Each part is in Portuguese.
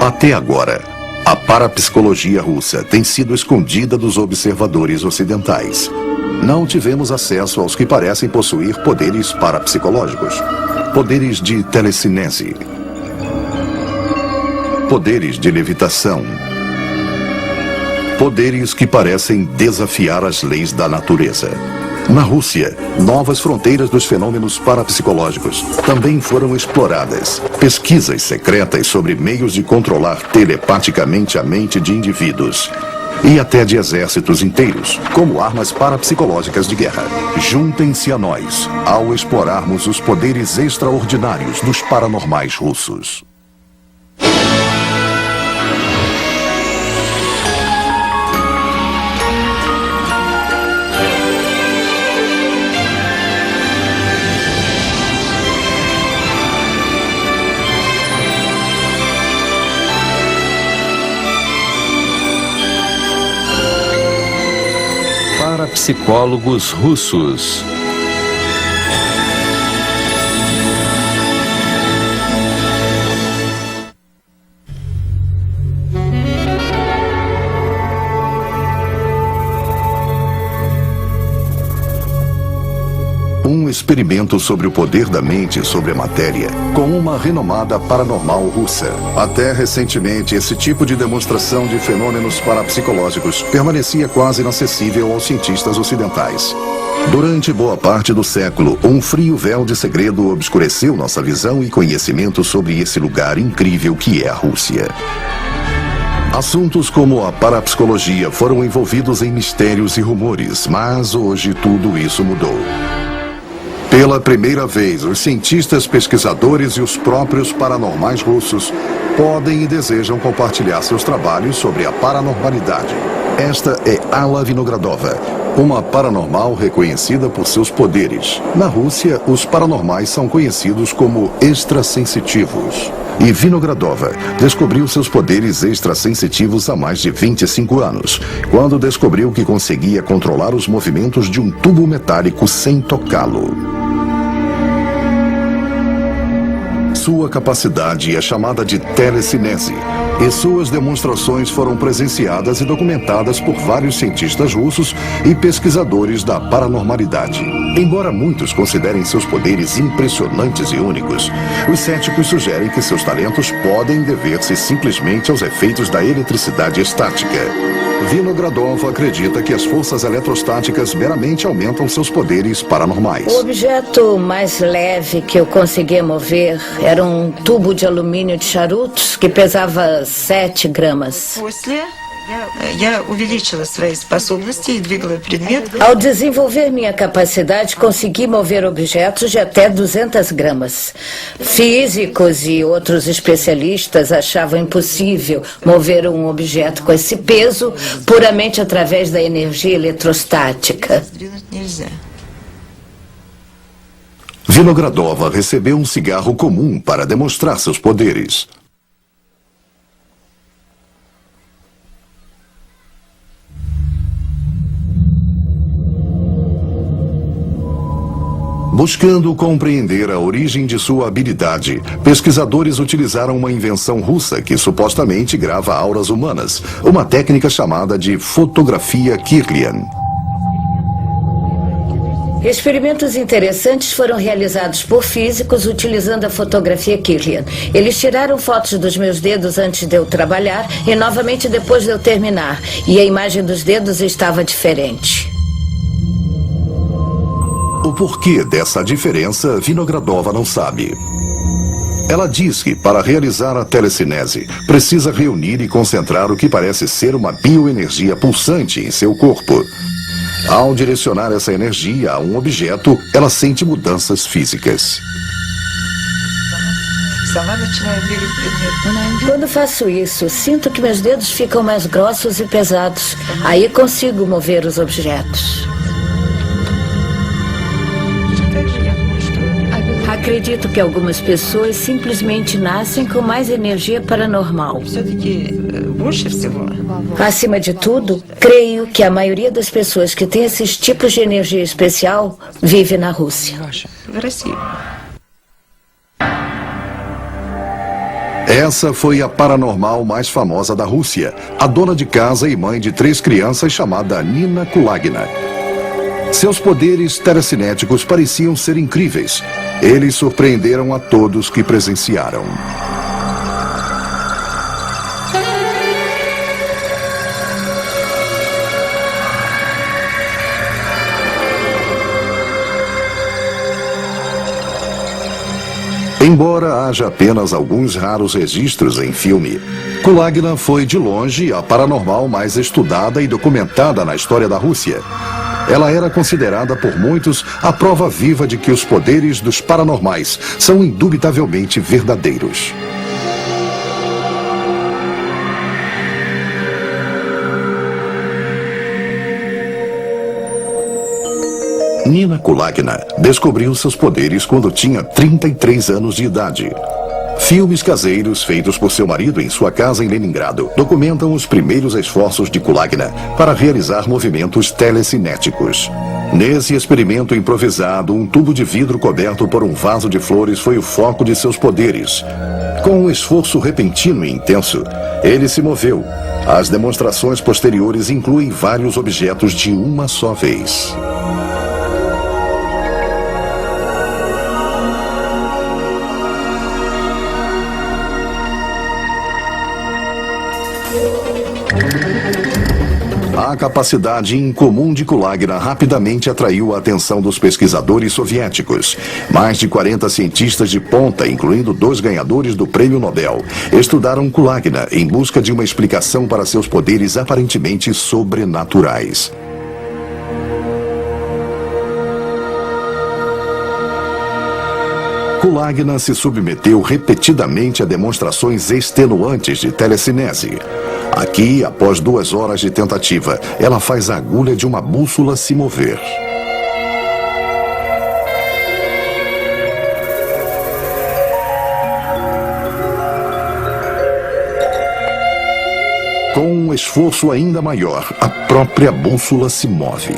Até agora, a parapsicologia russa tem sido escondida dos observadores ocidentais. Não tivemos acesso aos que parecem possuir poderes parapsicológicos, poderes de telecinese, poderes de levitação, poderes que parecem desafiar as leis da natureza. Na Rússia, novas fronteiras dos fenômenos parapsicológicos também foram exploradas. Pesquisas secretas sobre meios de controlar telepaticamente a mente de indivíduos e até de exércitos inteiros, como armas parapsicológicas de guerra. Juntem-se a nós ao explorarmos os poderes extraordinários dos paranormais russos. Psicólogos russos. Um experimento sobre o poder da mente sobre a matéria, com uma renomada paranormal russa. Até recentemente, esse tipo de demonstração de fenômenos parapsicológicos permanecia quase inacessível aos cientistas ocidentais. Durante boa parte do século, um frio véu de segredo obscureceu nossa visão e conhecimento sobre esse lugar incrível que é a Rússia. Assuntos como a parapsicologia foram envolvidos em mistérios e rumores, mas hoje tudo isso mudou. Pela primeira vez, os cientistas, pesquisadores e os próprios paranormais russos podem e desejam compartilhar seus trabalhos sobre a paranormalidade. Esta é Alla Vinogradova, uma paranormal reconhecida por seus poderes. Na Rússia, os paranormais são conhecidos como extrasensitivos. E Vinogradova descobriu seus poderes extrasensitivos há mais de 25 anos, quando descobriu que conseguia controlar os movimentos de um tubo metálico sem tocá-lo. Sua capacidade é chamada de telecinese, e suas demonstrações foram presenciadas e documentadas por vários cientistas russos e pesquisadores da paranormalidade. Embora muitos considerem seus poderes impressionantes e únicos, os céticos sugerem que seus talentos podem dever-se simplesmente aos efeitos da eletricidade estática. Vinogradova acredita que as forças eletrostáticas meramente aumentam seus poderes paranormais. O objeto mais leve que eu conseguia mover era um tubo de alumínio de charutos que pesava 7 gramas. Ao desenvolver minha capacidade, consegui mover objetos de até 200 gramas. Físicos e outros especialistas achavam impossível mover um objeto com esse peso puramente através da energia eletrostática. Vinogradova recebeu um cigarro comum para demonstrar seus poderes. Buscando compreender a origem de sua habilidade, pesquisadores utilizaram uma invenção russa que supostamente grava auras humanas, uma técnica chamada de fotografia Kirlian. Experimentos interessantes foram realizados por físicos utilizando a fotografia Kirlian. Eles tiraram fotos dos meus dedos antes de eu trabalhar e novamente depois de eu terminar, e a imagem dos dedos estava diferente. O porquê dessa diferença, Vinogradova não sabe. Ela diz que, para realizar a telecinese, precisa reunir e concentrar o que parece ser uma bioenergia pulsante em seu corpo. Ao direcionar essa energia a um objeto, ela sente mudanças físicas. Quando faço isso, sinto que meus dedos ficam mais grossos e pesados. Aí consigo mover os objetos. Acredito que algumas pessoas simplesmente nascem com mais energia paranormal. Acima de tudo, creio que a maioria das pessoas que tem esses tipos de energia especial vive na Rússia. Essa foi a paranormal mais famosa da Rússia, a dona de casa e mãe de 3 crianças chamada Nina Kulagina. Seus poderes telecinéticos pareciam ser incríveis. Eles surpreenderam a todos que presenciaram. Embora haja apenas alguns raros registros em filme, Kulagina foi de longe a paranormal mais estudada e documentada na história da Rússia. Ela era considerada por muitos a prova viva de que os poderes dos paranormais são indubitavelmente verdadeiros. Nina Kulagina descobriu seus poderes quando tinha 33 anos de idade. Filmes caseiros feitos por seu marido em sua casa em Leningrado documentam os primeiros esforços de Kulagina para realizar movimentos telecinéticos. Nesse experimento improvisado, um tubo de vidro coberto por um vaso de flores foi o foco de seus poderes. Com um esforço repentino e intenso, ele se moveu. As demonstrações posteriores incluem vários objetos de uma só vez. A capacidade incomum de Kulagina rapidamente atraiu a atenção dos pesquisadores soviéticos. Mais de 40 cientistas de ponta, incluindo 2 ganhadores do Prêmio Nobel, estudaram Kulagina em busca de uma explicação para seus poderes aparentemente sobrenaturais. Kulagina se submeteu repetidamente a demonstrações extenuantes de telecinese. Aqui, após 2 horas de tentativa, ela faz a agulha de uma bússola se mover. Com um esforço ainda maior, a própria bússola se move.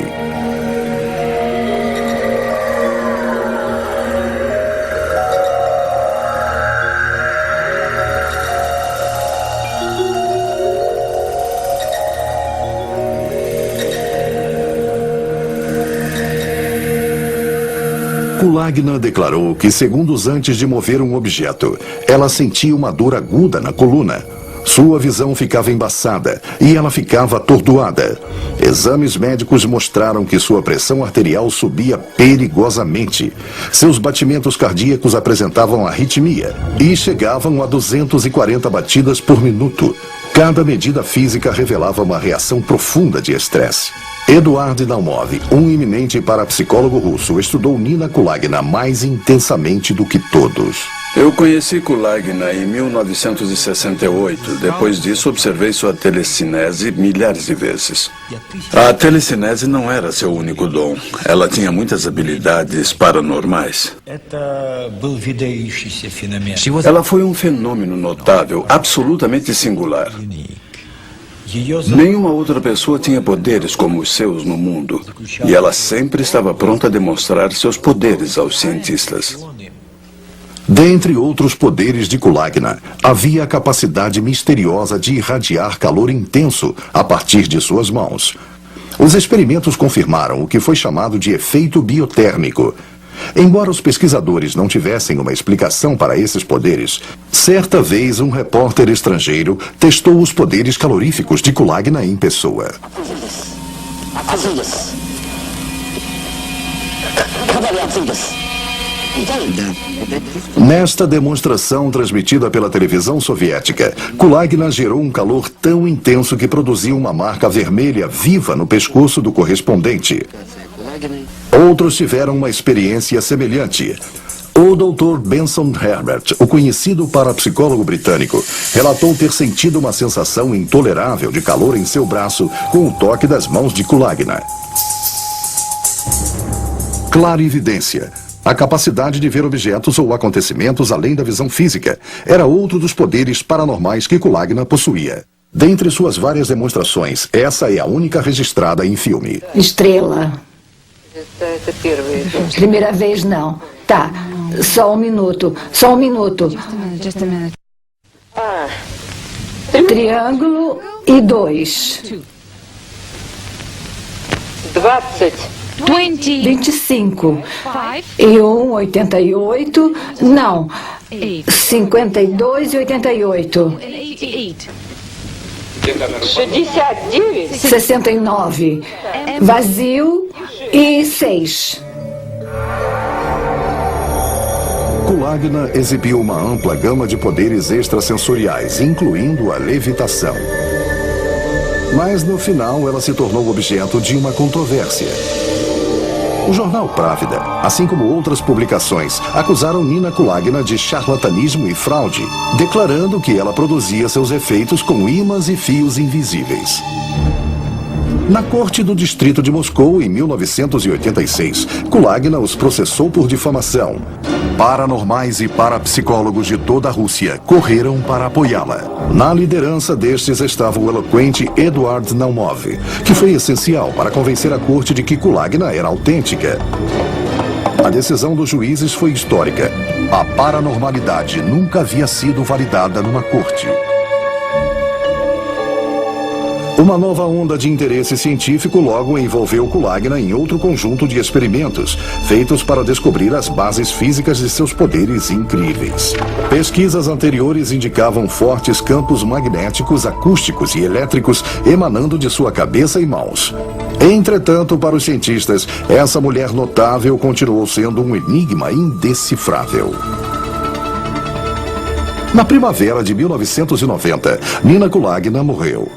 Kulagina declarou que segundos antes de mover um objeto, ela sentia uma dor aguda na coluna. Sua visão ficava embaçada e ela ficava atordoada. Exames médicos mostraram que sua pressão arterial subia perigosamente. Seus batimentos cardíacos apresentavam arritmia e chegavam a 240 batidas por minuto. Cada medida física revelava uma reação profunda de estresse. Eduard Naumov, um eminente parapsicólogo russo, estudou Nina Kulagina mais intensamente do que todos. Eu conheci Kulagina em 1968. Depois disso, observei sua telecinese milhares de vezes. A telecinese não era seu único dom. Ela tinha muitas habilidades paranormais. Ela foi um fenômeno notável, absolutamente singular. Nenhuma outra pessoa tinha poderes como os seus no mundo. E ela sempre estava pronta a demonstrar seus poderes aos cientistas. Dentre outros poderes de Kulagina, havia a capacidade misteriosa de irradiar calor intenso a partir de suas mãos. Os experimentos confirmaram o que foi chamado de efeito biotérmico. Embora os pesquisadores não tivessem uma explicação para esses poderes, certa vez um repórter estrangeiro testou os poderes caloríficos de Kulagina em pessoa. Nesta demonstração transmitida pela televisão soviética, Kulagina gerou um calor tão intenso que produziu uma marca vermelha viva no pescoço do correspondente. Outros tiveram uma experiência semelhante. O Dr. Benson Herbert, o conhecido parapsicólogo britânico, relatou ter sentido uma sensação intolerável de calor em seu braço com o toque das mãos de Kulagina. Clarividência. A capacidade de ver objetos ou acontecimentos além da visão física era outro dos poderes paranormais que Kulagina possuía. Dentre suas várias demonstrações, essa é a única registrada em filme. Estrela. Primeira vez não. Tá, só um minuto. Triângulo e 2. 20. 25. E 1, 88. Não. 52 e 88. 69. Vazio e 6. Kulagina exibiu uma ampla gama de poderes extrasensoriais, incluindo a levitação. Mas no final ela se tornou objeto de uma controvérsia. O jornal Právida, assim como outras publicações, acusaram Nina Kulagina de charlatanismo e fraude, declarando que ela produzia seus efeitos com ímãs e fios invisíveis. Na corte do distrito de Moscou, em 1986, Kulagina os processou por difamação. Paranormais e parapsicólogos de toda a Rússia correram para apoiá-la. Na liderança destes estava o eloquente Eduard Naumov, que foi essencial para convencer a corte de que Kulagina era autêntica. A decisão dos juízes foi histórica. A paranormalidade nunca havia sido validada numa corte. Uma nova onda de interesse científico logo envolveu Kulagina em outro conjunto de experimentos, feitos para descobrir as bases físicas de seus poderes incríveis. Pesquisas anteriores indicavam fortes campos magnéticos, acústicos e elétricos emanando de sua cabeça e mãos. Entretanto, para os cientistas, essa mulher notável continuou sendo um enigma indecifrável. Na primavera de 1990, Nina Kulagina morreu.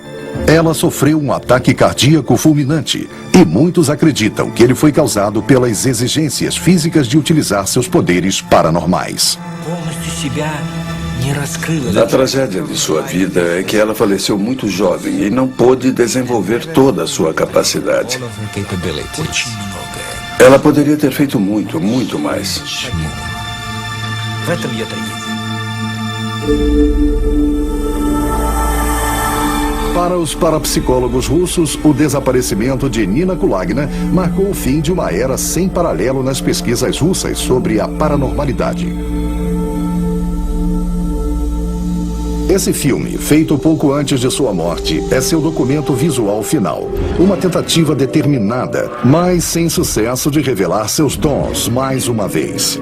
Ela sofreu um ataque cardíaco fulminante e muitos acreditam que ele foi causado pelas exigências físicas de utilizar seus poderes paranormais. A tragédia de sua vida é que ela faleceu muito jovem e não pôde desenvolver toda a sua capacidade. Ela poderia ter feito muito, muito mais. Para os parapsicólogos russos, o desaparecimento de Nina Kulagina marcou o fim de uma era sem paralelo nas pesquisas russas sobre a paranormalidade. Esse filme, feito pouco antes de sua morte, é seu documento visual final. Uma tentativa determinada, mas sem sucesso de revelar seus dons mais uma vez.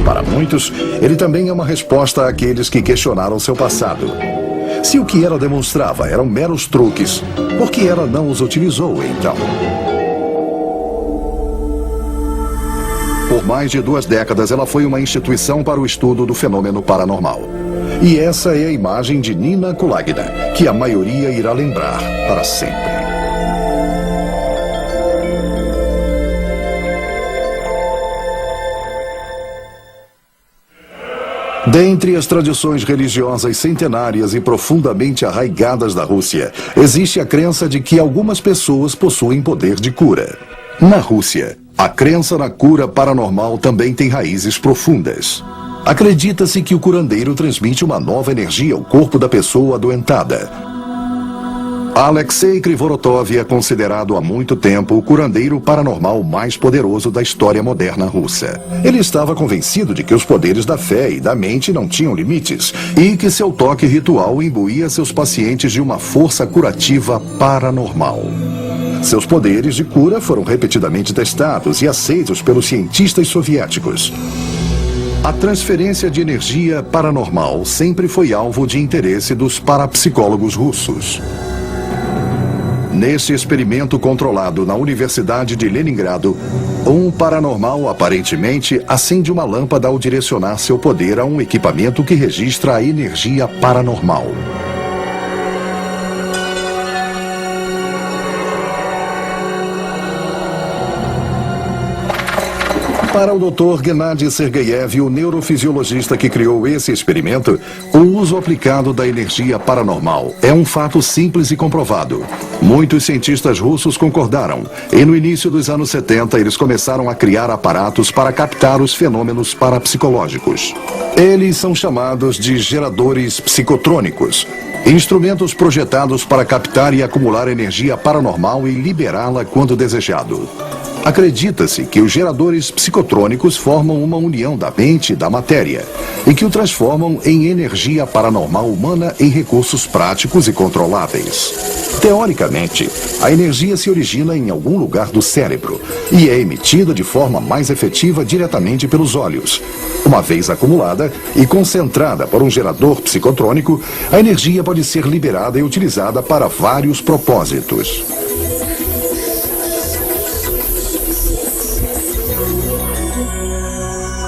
Para muitos, ele também é uma resposta àqueles que questionaram seu passado. Se o que ela demonstrava eram meros truques, por que ela não os utilizou, então? Por mais de 2 décadas, ela foi uma instituição para o estudo do fenômeno paranormal. E essa é a imagem de Nina Kulagina, que a maioria irá lembrar para sempre. Dentre as tradições religiosas centenárias e profundamente arraigadas da Rússia, existe a crença de que algumas pessoas possuem poder de cura. Na Rússia, a crença na cura paranormal também tem raízes profundas. Acredita-se que o curandeiro transmite uma nova energia ao corpo da pessoa adoentada. Alexei Krivorotov é considerado há muito tempo o curandeiro paranormal mais poderoso da história moderna russa. Ele estava convencido de que os poderes da fé e da mente não tinham limites e que seu toque ritual imbuía seus pacientes de uma força curativa paranormal. Seus poderes de cura foram repetidamente testados e aceitos pelos cientistas soviéticos. A transferência de energia paranormal sempre foi alvo de interesse dos parapsicólogos russos. Nesse experimento controlado na Universidade de Leningrado, um paranormal aparentemente acende uma lâmpada ao direcionar seu poder a um equipamento que registra a energia paranormal. Para o Dr. Gennady Sergeyev, o neurofisiologista que criou esse experimento, o uso aplicado da energia paranormal é um fato simples e comprovado. Muitos cientistas russos concordaram, e no início dos anos 70 eles começaram a criar aparatos para captar os fenômenos parapsicológicos. Eles são chamados de geradores psicotrônicos, instrumentos projetados para captar e acumular energia paranormal e liberá-la quando desejado. Acredita-se que os geradores psicotrônicos formam uma união da mente e da matéria e que o transformam em energia paranormal humana em recursos práticos e controláveis. Teoricamente, a energia se origina em algum lugar do cérebro e é emitida de forma mais efetiva diretamente pelos olhos. Uma vez acumulada e concentrada por um gerador psicotrônico, a energia pode ser liberada e utilizada para vários propósitos.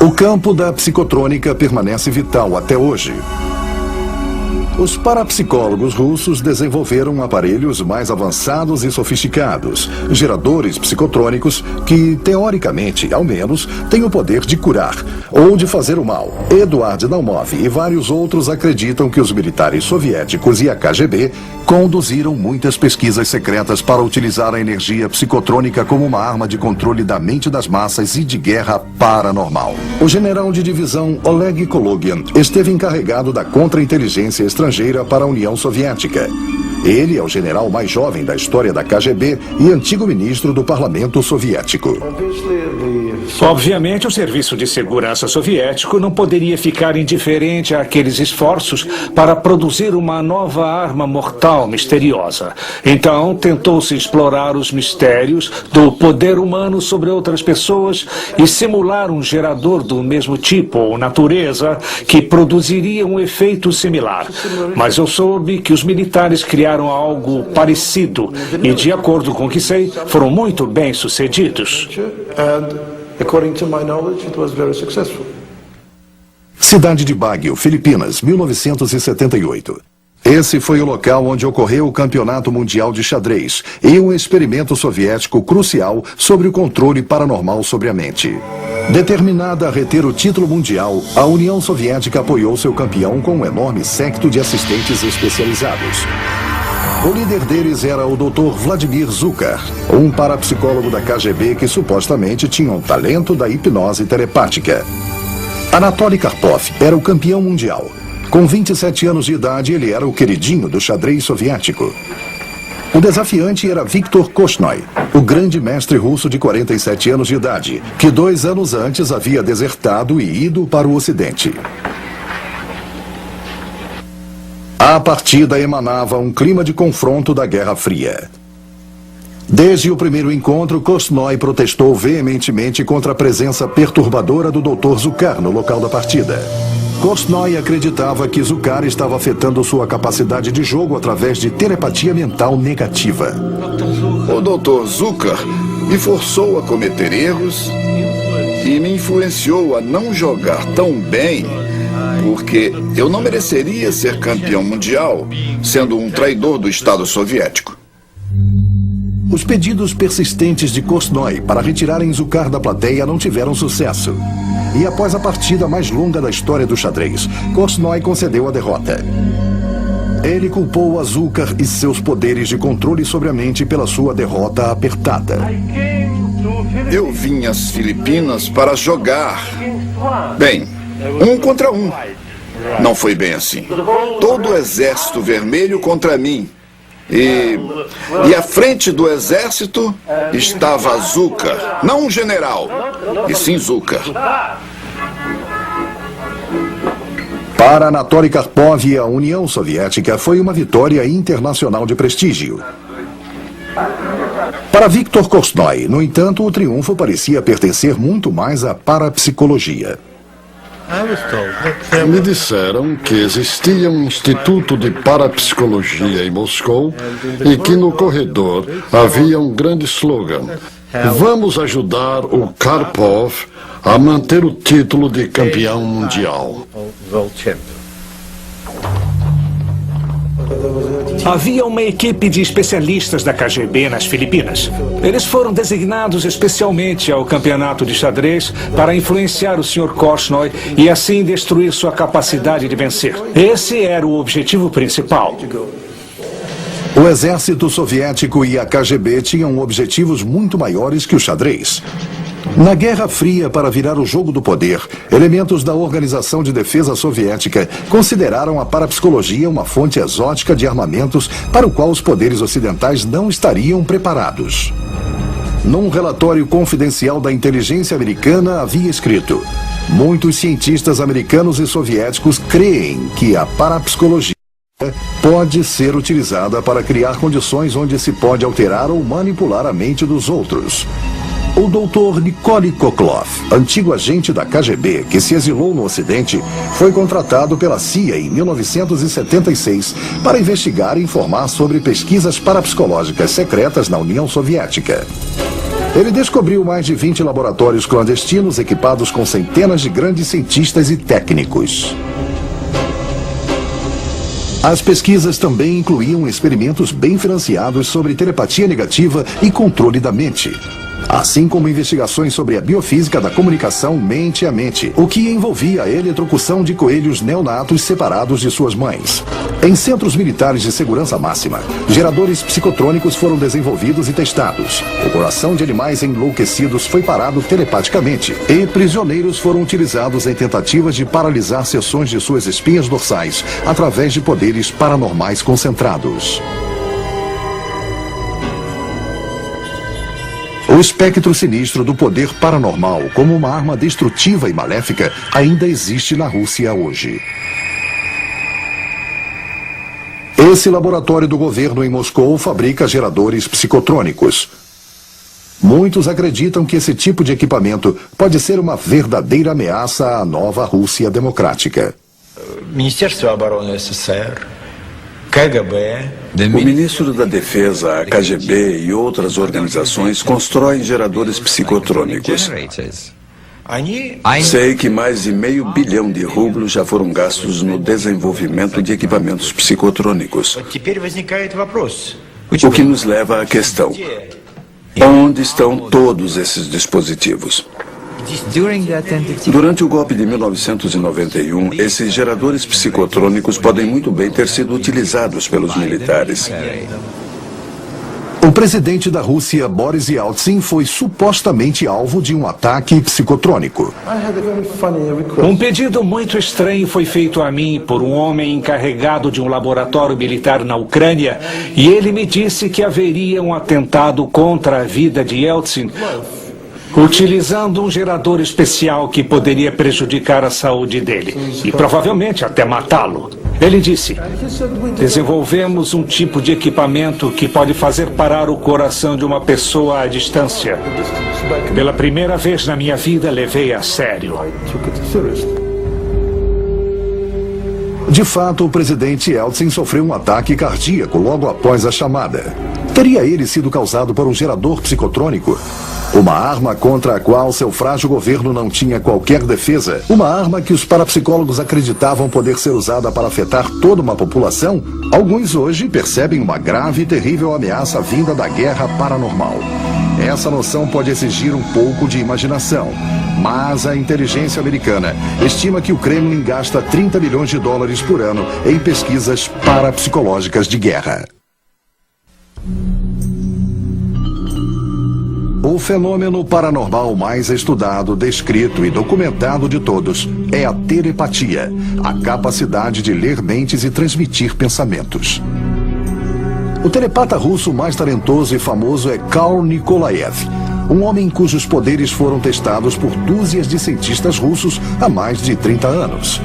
O campo da psicotrônica permanece vital até hoje. Os parapsicólogos russos desenvolveram aparelhos mais avançados e sofisticados, geradores psicotrônicos que, teoricamente, ao menos, têm o poder de curar ou de fazer o mal. Eduard Naumov e vários outros acreditam que os militares soviéticos e a KGB conduziram muitas pesquisas secretas para utilizar a energia psicotrônica como uma arma de controle da mente das massas e de guerra paranormal. O general de divisão Oleg Kologian esteve encarregado da contra-inteligência estrangeira para a União Soviética. Ele é o general mais jovem da história da KGB e antigo ministro do Parlamento Soviético. Obviamente, o Serviço de Segurança Soviético não poderia ficar indiferente àqueles esforços para produzir uma nova arma mortal misteriosa. Então, tentou-se explorar os mistérios do poder humano sobre outras pessoas e simular um gerador do mesmo tipo ou natureza que produziria um efeito similar. Mas eu soube que os militares criaram algo parecido e, de acordo com o que sei, foram muito bem-sucedidos. Cidade de Baguio, Filipinas, 1978. Esse foi o local onde ocorreu o Campeonato Mundial de Xadrez e um experimento soviético crucial sobre o controle paranormal sobre a mente. Determinada a reter o título mundial, a União Soviética apoiou seu campeão com um enorme séquito de assistentes especializados. O líder deles era o Dr. Vladimir Zukar, um parapsicólogo da KGB que supostamente tinha um talento da hipnose telepática. Anatoly Karpov era o campeão mundial. Com 27 anos de idade, ele era o queridinho do xadrez soviético. O desafiante era Viktor Korchnoi, o grande mestre russo de 47 anos de idade, que 2 anos antes havia desertado e ido para o Ocidente. A partida emanava um clima de confronto da Guerra Fria. Desde o primeiro encontro, Korchnoi protestou veementemente contra a presença perturbadora do Dr. Zukar no local da partida. Korchnoi acreditava que Zukar estava afetando sua capacidade de jogo através de telepatia mental negativa. O Dr. Zukar me forçou a cometer erros e me influenciou a não jogar tão bem, porque eu não mereceria ser campeão mundial, sendo um traidor do Estado soviético. Os pedidos persistentes de Korchnoi para retirarem Zukar da plateia não tiveram sucesso. E após a partida mais longa da história do xadrez, Korchnoi concedeu a derrota. Ele culpou a Zukar e seus poderes de controle sobre a mente pela sua derrota apertada. Eu vim às Filipinas para jogar. Bem, 1 contra 1. Não foi bem assim. Todo o exército vermelho contra mim. E à frente do exército estava Zukar. Não um general, e sim Zukar. Para Anatoly Karpov e a União Soviética, foi uma vitória internacional de prestígio. Para Viktor Korchnoi, no entanto, o triunfo parecia pertencer muito mais à parapsicologia. Me disseram que existia um instituto de parapsicologia em Moscou e que no corredor havia um grande slogan: vamos ajudar o Karpov a manter o título de campeão mundial. Havia uma equipe de especialistas da KGB nas Filipinas. Eles foram designados especialmente ao campeonato de xadrez para influenciar o Sr. Korchnoi e assim destruir sua capacidade de vencer. Esse era o objetivo principal. O exército soviético e a KGB tinham objetivos muito maiores que o xadrez. Na Guerra Fria, para virar o jogo do poder, elementos da Organização de Defesa Soviética consideraram a parapsicologia uma fonte exótica de armamentos para o qual os poderes ocidentais não estariam preparados. Num relatório confidencial da inteligência americana havia escrito: muitos cientistas americanos e soviéticos creem que a parapsicologia pode ser utilizada para criar condições onde se pode alterar ou manipular a mente dos outros. O Dr. Nikolai Koklov, antigo agente da KGB que se exilou no Ocidente, foi contratado pela CIA em 1976 para investigar e informar sobre pesquisas parapsicológicas secretas na União Soviética. Ele descobriu mais de 20 laboratórios clandestinos equipados com centenas de grandes cientistas e técnicos. As pesquisas também incluíam experimentos bem financiados sobre telepatia negativa e controle da mente, assim como investigações sobre a biofísica da comunicação mente a mente, o que envolvia a eletrocução de coelhos neonatos separados de suas mães. Em centros militares de segurança máxima, geradores psicotrônicos foram desenvolvidos e testados. O coração de animais enlouquecidos foi parado telepaticamente e prisioneiros foram utilizados em tentativas de paralisar seções de suas espinhas dorsais através de poderes paranormais concentrados. O espectro sinistro do poder paranormal como uma arma destrutiva e maléfica ainda existe na Rússia hoje. Esse laboratório do governo em Moscou fabrica geradores psicotrônicos. Muitos acreditam que esse tipo de equipamento pode ser uma verdadeira ameaça à nova Rússia democrática. Ministério da Defesa SSR, KGB... O ministro da Defesa, a KGB e outras organizações constroem geradores psicotrônicos. Sei que mais de $500 milhão rublos já foram gastos no desenvolvimento de equipamentos psicotrônicos. O que nos leva à questão: onde estão todos esses dispositivos? Durante o golpe de 1991, esses geradores psicotrônicos podem muito bem ter sido utilizados pelos militares. O presidente da Rússia, Boris Yeltsin, foi supostamente alvo de um ataque psicotrônico. Um pedido muito estranho foi feito a mim por um homem encarregado de um laboratório militar na Ucrânia, e ele me disse que haveria um atentado contra a vida de Yeltsin, utilizando um gerador especial que poderia prejudicar a saúde dele e provavelmente até matá-lo. Ele disse: desenvolvemos um tipo de equipamento que pode fazer parar o coração de uma pessoa à distância. Pela primeira vez na minha vida, levei a sério. De fato, o presidente Yeltsin sofreu um ataque cardíaco logo após a chamada. Teria ele sido causado por um gerador psicotrônico? Uma arma contra a qual seu frágil governo não tinha qualquer defesa? Uma arma que os parapsicólogos acreditavam poder ser usada para afetar toda uma população? Alguns hoje percebem uma grave e terrível ameaça vinda da guerra paranormal. Essa noção pode exigir um pouco de imaginação, mas a inteligência americana estima que o Kremlin gasta $30 bilhões por ano em pesquisas parapsicológicas de guerra. O fenômeno paranormal mais estudado, descrito e documentado de todos é a telepatia, a capacidade de ler mentes e transmitir pensamentos. O telepata russo mais talentoso e famoso é Karl Nikolaev, um homem cujos poderes foram testados por dúzias de cientistas russos há mais de 30 anos.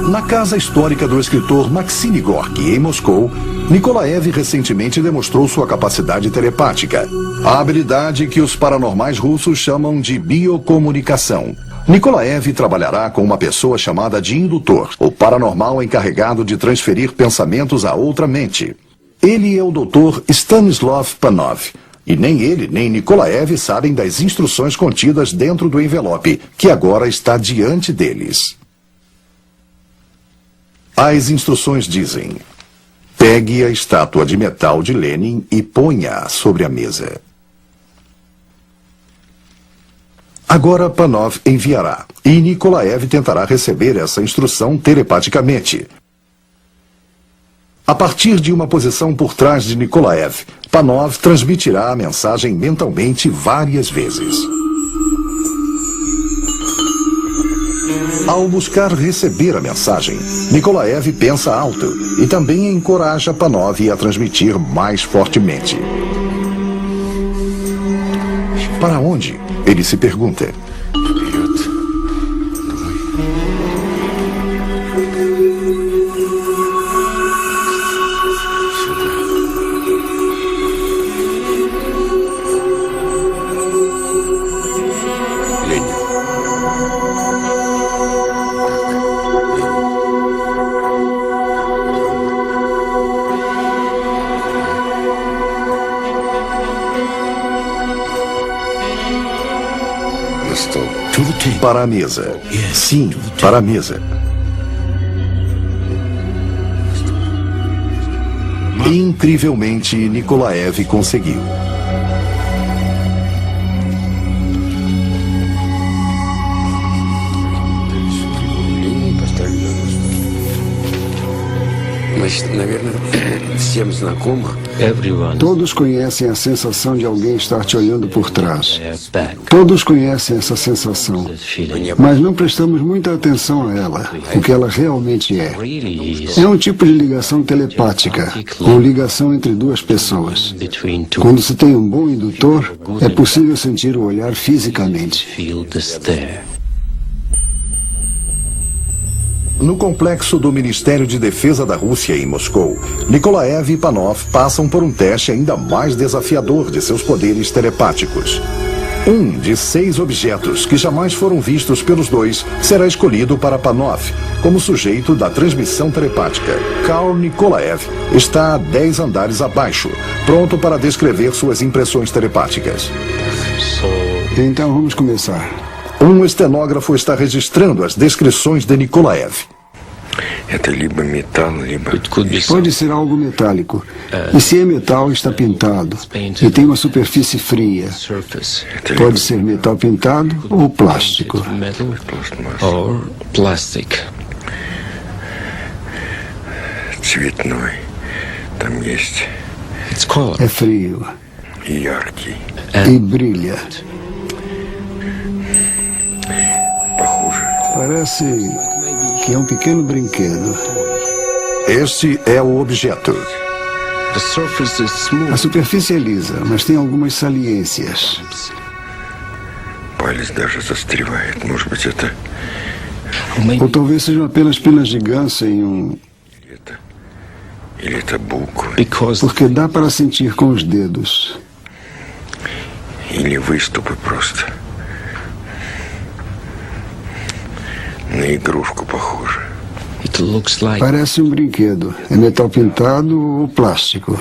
Na casa histórica do escritor Maxim Gorky, em Moscou, Nikolaev recentemente demonstrou sua capacidade telepática, a habilidade que os paranormais russos chamam de biocomunicação. Nikolaev trabalhará com uma pessoa chamada de indutor, o paranormal encarregado de transferir pensamentos a outra mente. Ele é o Dr. Stanislav Panov, e nem ele nem Nikolaev sabem das instruções contidas dentro do envelope, que agora está diante deles. As instruções dizem: pegue a estátua de metal de Lenin e ponha-a sobre a mesa. Agora Panov enviará, e Nikolaev tentará receber essa instrução telepaticamente. A partir de uma posição por trás de Nikolaev, Panov transmitirá a mensagem mentalmente várias vezes. Ao buscar receber a mensagem, Nikolaev pensa alto e também encoraja Panov a transmitir mais fortemente. para onde? Ele se pergunta. Para a mesa. Sim, para a mesa. Incrivelmente, Nikolaev conseguiu. Todos conhecem a sensação de alguém estar te olhando por trás. Todos conhecem essa sensação, mas não prestamos muita atenção a ela, o que ela realmente é. É um tipo de ligação telepática, ou ligação entre duas pessoas. Quando se tem um bom indutor, é possível sentir o olhar fisicamente. No complexo do Ministério de Defesa da Rússia em Moscou, Nikolaev e Panov passam por um teste ainda mais desafiador de seus poderes telepáticos. Um de 6 objetos que jamais foram vistos pelos dois será escolhido para Panov como sujeito da transmissão telepática. Karl Nikolaev está 10 andares abaixo, pronto para descrever suas impressões telepáticas. Então vamos começar. Um estenógrafo está registrando as descrições de Nikolaev. Pode ser algo metálico. E se é metal, está pintado. E tem uma superfície fria. Pode ser metal pintado ou plástico. É frio. E brilha. Parece que é um pequeno brinquedo. Este é o objeto. A superfície é lisa, mas tem algumas saliências. Ou talvez sejam apenas penas de ganso em um... Porque dá para sentir com os dedos. Parece um brinquedo. É metal pintado ou plástico.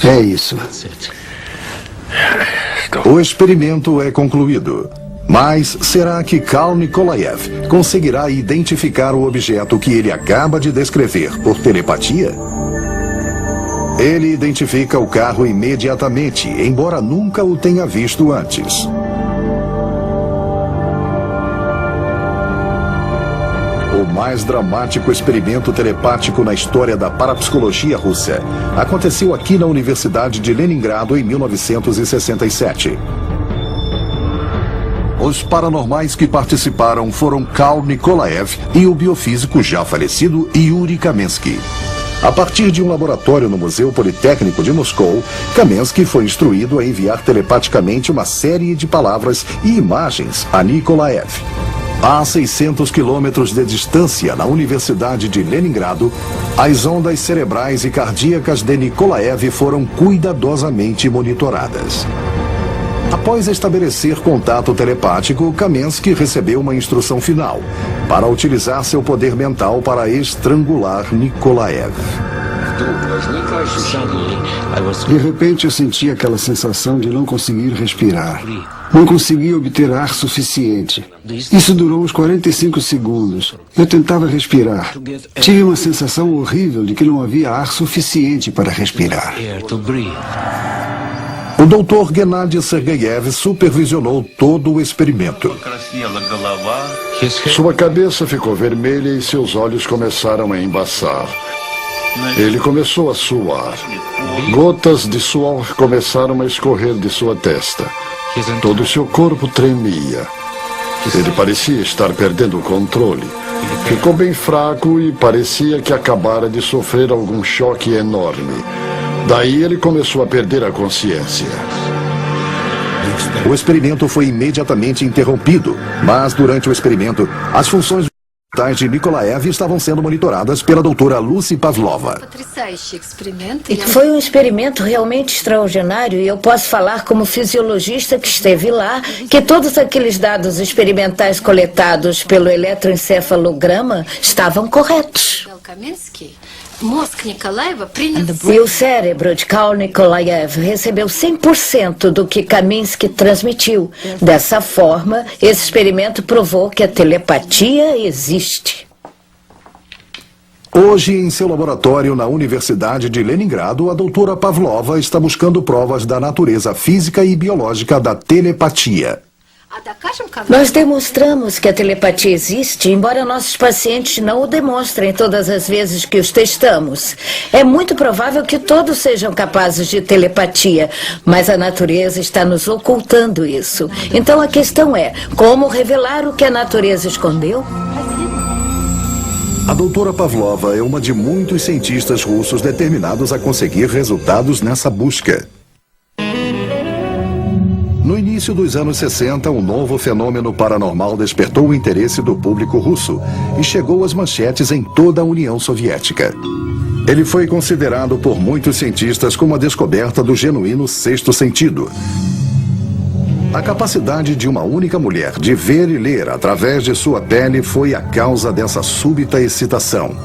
É isso. O experimento é concluído. Mas será que Karl Nikolaev conseguirá identificar o objeto que ele acaba de descrever por telepatia? Ele identifica o carro imediatamente, embora nunca o tenha visto antes. O mais dramático experimento telepático na história da parapsicologia russa aconteceu aqui na Universidade de Leningrado em 1967. Os paranormais que participaram foram Karl Nikolaev e o biofísico já falecido Yuri Kamensky. A partir de um laboratório no Museu Politécnico de Moscou, Kamensky foi instruído a enviar telepaticamente uma série de palavras e imagens a Nikolaev. A 600 quilômetros de distância, na Universidade de Leningrado, as ondas cerebrais e cardíacas de Nikolaev foram cuidadosamente monitoradas. Após estabelecer contato telepático, Kamensky recebeu uma instrução final para utilizar seu poder mental para estrangular Nikolaev. De repente eu senti aquela sensação de não conseguir respirar. Não conseguia obter ar suficiente. Isso durou uns 45 segundos. Eu tentava respirar. Tive uma sensação horrível de que não havia ar suficiente para respirar. O Dr. Gennady Sergeyev supervisionou todo o experimento. Sua cabeça ficou vermelha e seus olhos começaram a embaçar. Ele começou a suar. Gotas de suor começaram a escorrer de sua testa. Todo o seu corpo tremia. Ele parecia estar perdendo o controle. Ficou bem fraco e parecia que acabara de sofrer algum choque enorme. Daí ele começou a perder a consciência. O experimento foi imediatamente interrompido, mas durante o experimento, as funções vitais de Nikolaev estavam sendo monitoradas pela doutora Lucy Pavlova. Foi um experimento realmente extraordinário e eu posso falar como fisiologista que esteve lá que todos aqueles dados experimentais coletados pelo eletroencefalograma estavam corretos. E o cérebro de Karl Nikolaev recebeu 100% do que Kaminsky transmitiu. Dessa forma, esse experimento provou que a telepatia existe. Hoje, em seu laboratório na Universidade de Leningrado, a doutora Pavlova está buscando provas da natureza física e biológica da telepatia. Nós demonstramos que a telepatia existe, embora nossos pacientes não o demonstrem todas as vezes que os testamos. É muito provável que todos sejam capazes de telepatia, mas a natureza está nos ocultando isso. Então a questão é, como revelar o que a natureza escondeu? A doutora Pavlova é uma de muitos cientistas russos determinados a conseguir resultados nessa busca. No início dos anos 60, um novo fenômeno paranormal despertou o interesse do público russo e chegou às manchetes em toda a União Soviética. Ele foi considerado por muitos cientistas como a descoberta do genuíno sexto sentido. A capacidade de uma única mulher de ver e ler através de sua pele foi a causa dessa súbita excitação.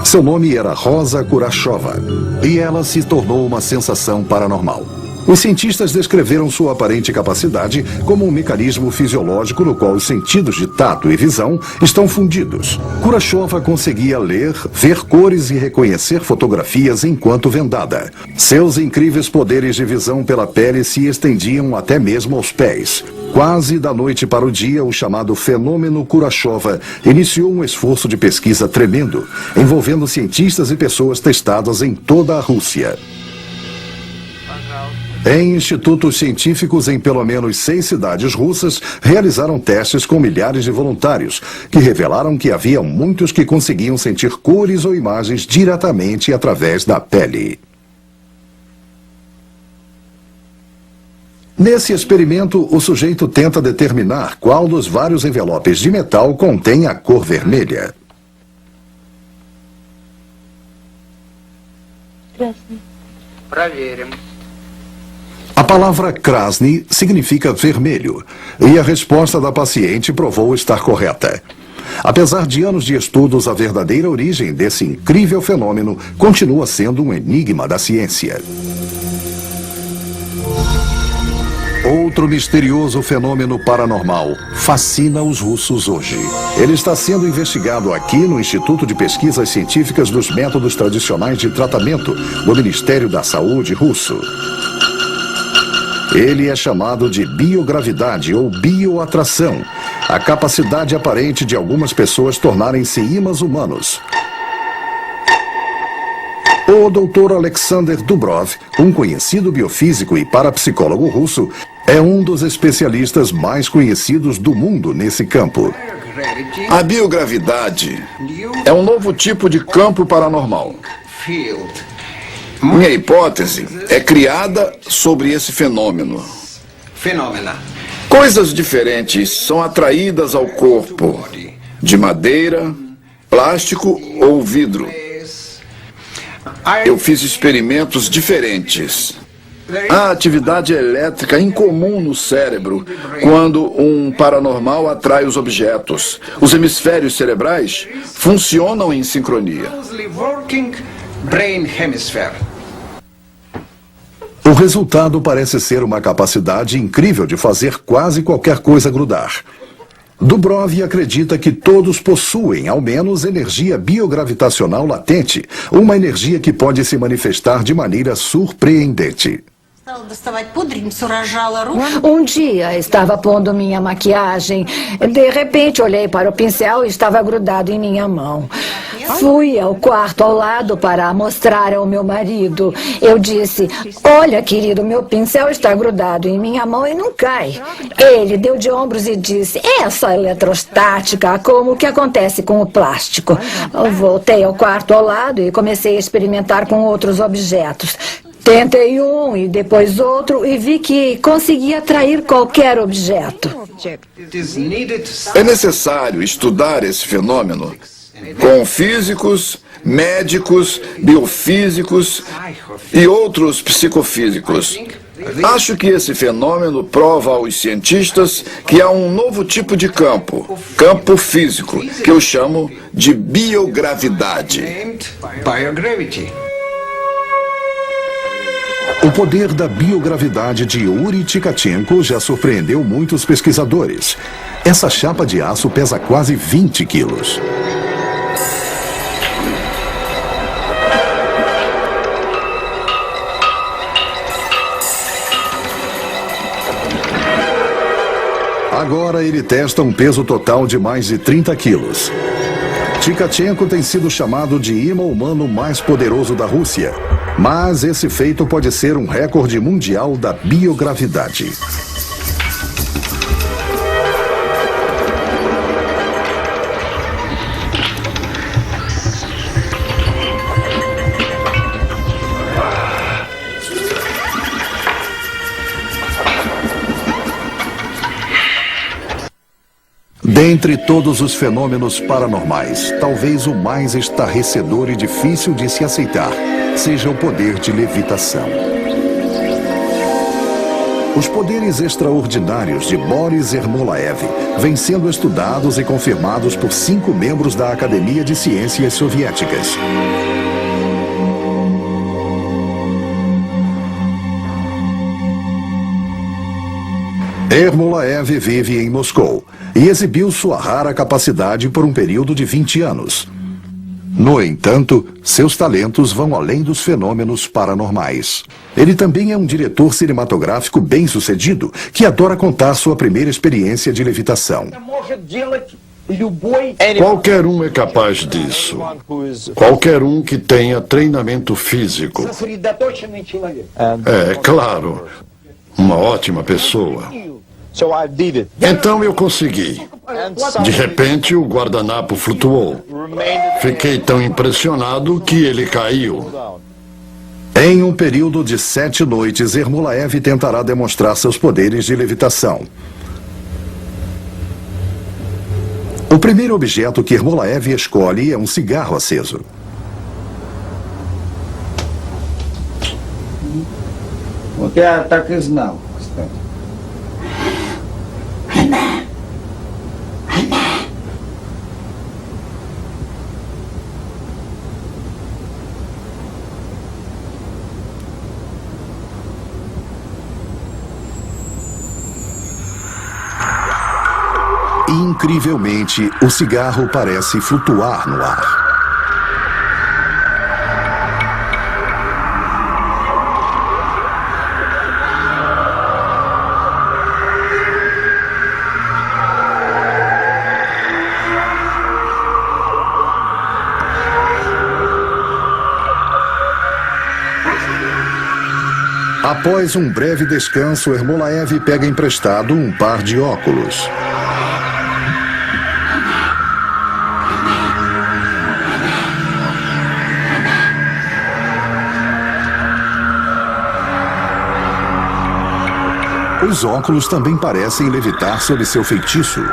Seu nome era Rosa Kurashova e ela se tornou uma sensação paranormal. Os cientistas descreveram sua aparente capacidade como um mecanismo fisiológico no qual os sentidos de tato e visão estão fundidos. Kurashova conseguia ler, ver cores e reconhecer fotografias enquanto vendada. Seus incríveis poderes de visão pela pele se estendiam até mesmo aos pés. Quase da noite para o dia, o chamado fenômeno Kurashova iniciou um esforço de pesquisa tremendo, envolvendo cientistas e pessoas testadas em toda a Rússia. Em institutos científicos em pelo menos 6 cidades russas, realizaram testes com milhares de voluntários, que revelaram que havia muitos que conseguiam sentir cores ou imagens diretamente através da pele. Nesse experimento, o sujeito tenta determinar qual dos vários envelopes de metal contém a cor vermelha. A palavra Krasny significa vermelho, e a resposta da paciente provou estar correta. Apesar de anos de estudos, a verdadeira origem desse incrível fenômeno continua sendo um enigma da ciência. Outro misterioso fenômeno paranormal fascina os russos hoje. Ele está sendo investigado aqui no Instituto de Pesquisas Científicas dos Métodos Tradicionais de Tratamento do Ministério da Saúde russo. Ele é chamado de biogravidade ou bioatração, a capacidade aparente de algumas pessoas tornarem-se imãs humanos. O Dr. Alexander Dubrov, um conhecido biofísico e parapsicólogo russo, é um dos especialistas mais conhecidos do mundo nesse campo. A biogravidade é um novo tipo de campo paranormal. Minha hipótese é criada sobre esse fenômeno. Coisas diferentes são atraídas ao corpo, de madeira, plástico ou vidro. Eu fiz experimentos diferentes. Há atividade elétrica incomum no cérebro quando um paranormal atrai os objetos. Os hemisférios cerebrais funcionam em sincronia. O resultado parece ser uma capacidade incrível de fazer quase qualquer coisa grudar. Dubrov acredita que todos possuem, ao menos, energia biogravitacional latente, uma energia que pode se manifestar de maneira surpreendente. Um dia estava pondo minha maquiagem. De repente olhei para o pincel e estava grudado em minha mão. Fui ao quarto ao lado para mostrar ao meu marido. Eu disse: olha, querido, meu pincel está grudado em minha mão e não cai. Ele deu de ombros e disse: essa eletrostática, como o que acontece com o plástico. Eu voltei ao quarto ao lado e comecei a experimentar com outros objetos. Tentei um e depois outro e vi que conseguia atrair qualquer objeto. É necessário estudar esse fenômeno com físicos, médicos, biofísicos e outros psicofísicos. Acho que esse fenômeno prova aos cientistas que há um novo tipo de campo físico, que eu chamo de biogravidade. O poder da biogravidade de Yuri Tkachenko já surpreendeu muitos pesquisadores. Essa chapa de aço pesa quase 20 quilos. Agora ele testa um peso total de mais de 30 quilos. Tkachenko tem sido chamado de imã humano mais poderoso da Rússia. Mas esse feito pode ser um recorde mundial da biogravidade. Dentre todos os fenômenos paranormais, talvez o mais estarrecedor e difícil de se aceitar seja o poder de levitação. Os poderes extraordinários de Boris Ermolaev vêm sendo estudados e confirmados por 5 membros da Academia de Ciências Soviéticas. Ermolaev vive em Moscou e exibiu sua rara capacidade por um período de 20 anos. No entanto, seus talentos vão além dos fenômenos paranormais. Ele também é um diretor cinematográfico bem-sucedido, que adora contar sua primeira experiência de levitação. Qualquer um é capaz disso. Qualquer um que tenha treinamento físico. É claro, uma ótima pessoa. Então eu consegui. De repente, o guardanapo flutuou. Fiquei tão impressionado que ele caiu. Em um período de 7 noites, Ermolaev tentará demonstrar seus poderes de levitação. O primeiro objeto que Ermolaev escolhe é um cigarro aceso. Вот я так и знал, кстати. Incrivelmente, o cigarro parece flutuar no ar. Após um breve descanso, Ermolaev pega emprestado um par de óculos. Os óculos também parecem levitar sob seu feitiço.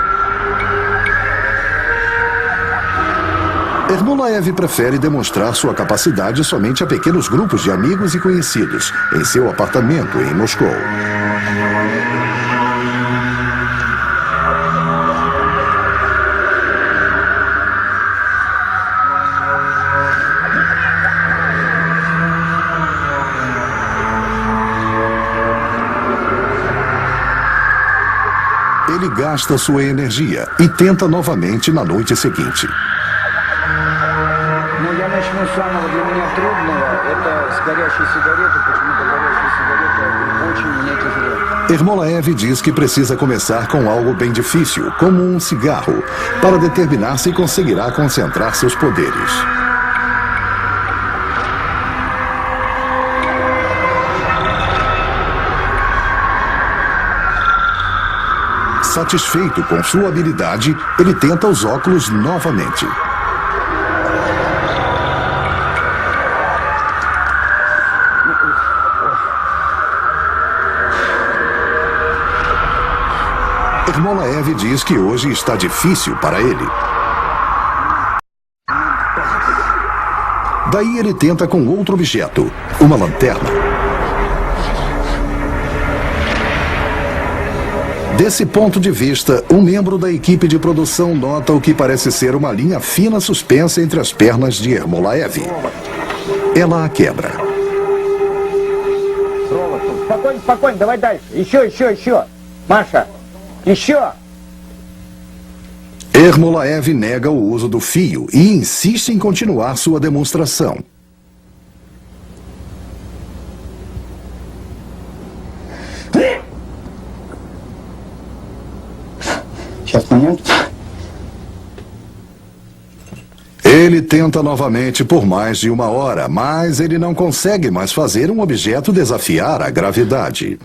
Ermolaev prefere demonstrar sua capacidade somente a pequenos grupos de amigos e conhecidos, em seu apartamento em Moscou. Ele gasta sua energia e tenta novamente na noite seguinte. Начну с самого для меня трудного. Это с горящей сигареты. Почему-то горящая сигарета очень мне тяжело. Ermolaev diz que precisa começar com algo bem difícil, como um cigarro, para determinar se conseguirá concentrar seus poderes. Satisfeito com sua habilidade, ele tenta os óculos novamente. Ermolaev diz que hoje está difícil para ele. Daí ele tenta com outro objeto, uma lanterna. Desse ponto de vista, um membro da equipe de produção nota o que parece ser uma linha fina suspensa entre as pernas de Ermolaev. Ela a quebra. Спокойно, давай дальше. Еще. Маша, еще. Ermolaev nega o uso do fio e insiste em continuar sua demonstração. Ele tenta novamente por mais de 1 hora, mas ele não consegue mais fazer um objeto desafiar a gravidade.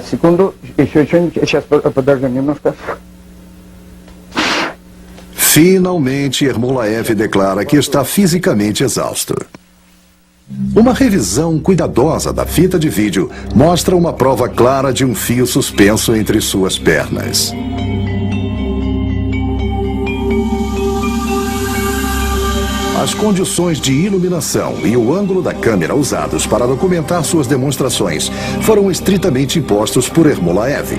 Секунду, еще что-нибудь. Сейчас подождем немножко. Finalmente, Ermolaev declara que está fisicamente exausto. Uma revisão cuidadosa da fita de vídeo mostra uma prova clara de um fio suspenso entre suas pernas. As condições de iluminação e o ângulo da câmera usados para documentar suas demonstrações foram estritamente impostos por Ermolaev.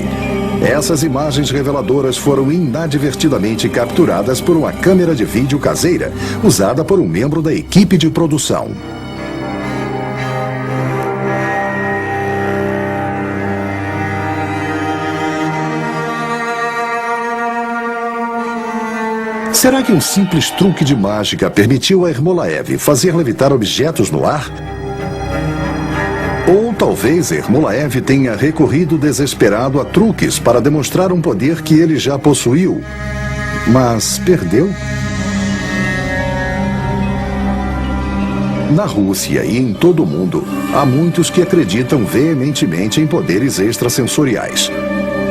Essas imagens reveladoras foram inadvertidamente capturadas por uma câmera de vídeo caseira usada por um membro da equipe de produção. Será que um simples truque de mágica permitiu a Ermolaev fazer levitar objetos no ar? Ou talvez Ermolaev tenha recorrido desesperado a truques para demonstrar um poder que ele já possuiu, mas perdeu? Na Rússia e em todo o mundo, há muitos que acreditam veementemente em poderes extrasensoriais.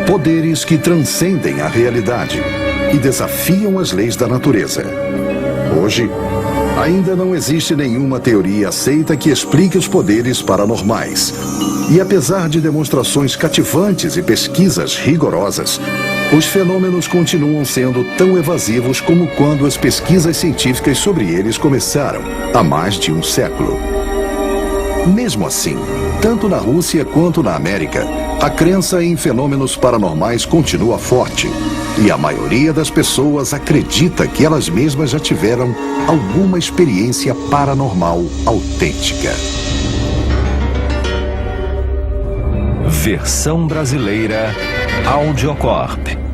Poderes que transcendem a realidade e desafiam as leis da natureza. Hoje, ainda não existe nenhuma teoria aceita que explique os poderes paranormais. E apesar de demonstrações cativantes e pesquisas rigorosas, os fenômenos continuam sendo tão evasivos como quando as pesquisas científicas sobre eles começaram, há mais de um século. Mesmo assim, tanto na Rússia quanto na América, a crença em fenômenos paranormais continua forte. E a maioria das pessoas acredita que elas mesmas já tiveram alguma experiência paranormal autêntica. Versão brasileira Audiocorp.